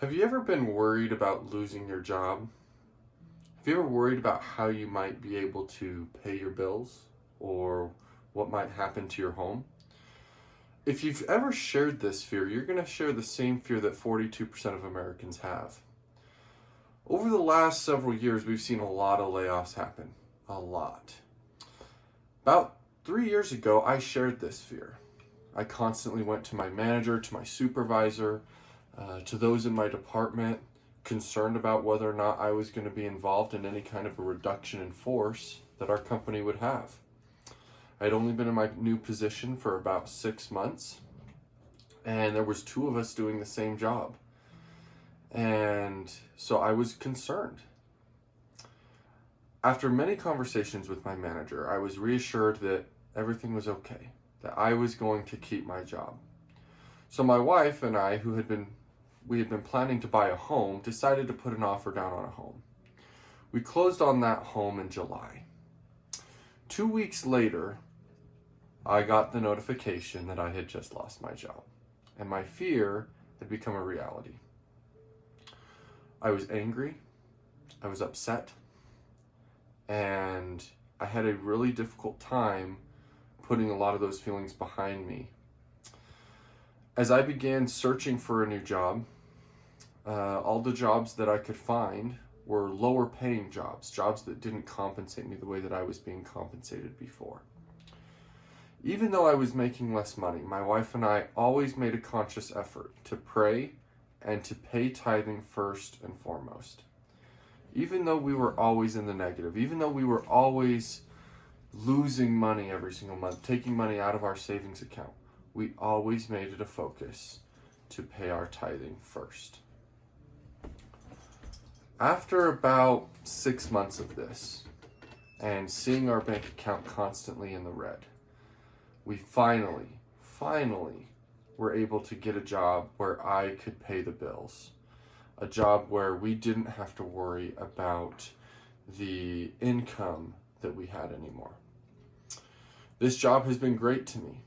Have you ever been worried about losing your job? Have you ever worried about how you might be able to pay your bills or what might happen to your home? If you've ever shared this fear, you're going to share the same fear that 42% of Americans have. Over the last several years, we've seen a lot of layoffs happen. A lot. About 3 years ago, I shared this fear. I constantly went to my manager, to my supervisor, to those in my department, concerned about whether or not I was going to be involved in any kind of a reduction in force that our company would have. I had only been in my new position for about 6 months, and there was two of us doing the same job. And so I was concerned. After many conversations with my manager, I was reassured that everything was okay, that I was going to keep my job. So my wife and I, we had been planning to buy a home, decided to put an offer down on a home. We closed on that home in July. 2 weeks later, I got the notification that I had just lost my job, and my fear had become a reality. I was angry, I was upset, and I had a really difficult time putting a lot of those feelings behind me. As I began searching for a new job, all the jobs that I could find were lower paying jobs that didn't compensate me the way that I was being compensated before. Even though I was making less money, my wife and I always made a conscious effort to pray and to pay tithing first and foremost. Even though we were always in the negative, even though we were always losing money every single month, taking money out of our savings account, we always made it a focus to pay our tithing first. After about 6 months of this, and seeing our bank account constantly in the red, we finally were able to get a job where I could pay the bills. A job where we didn't have to worry about the income that we had anymore. This job has been great to me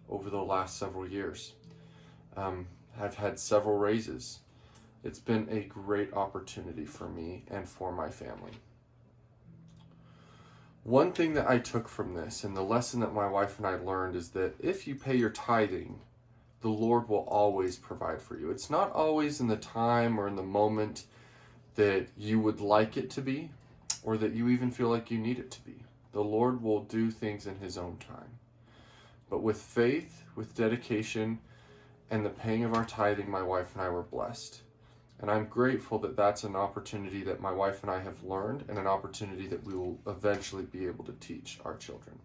over the last several years. I've had several raises. It's been a great opportunity for me and for my family. One thing that I took from this, and the lesson that my wife and I learned, is that if you pay your tithing, the Lord will always provide for you. It's not always in the time or in the moment that you would like it to be, or that you even feel like you need it to be. The Lord will do things in His own time. But with faith, with dedication, and the paying of our tithing, my wife and I were blessed. And I'm grateful that that's an opportunity that my wife and I have learned, and an opportunity that we will eventually be able to teach our children.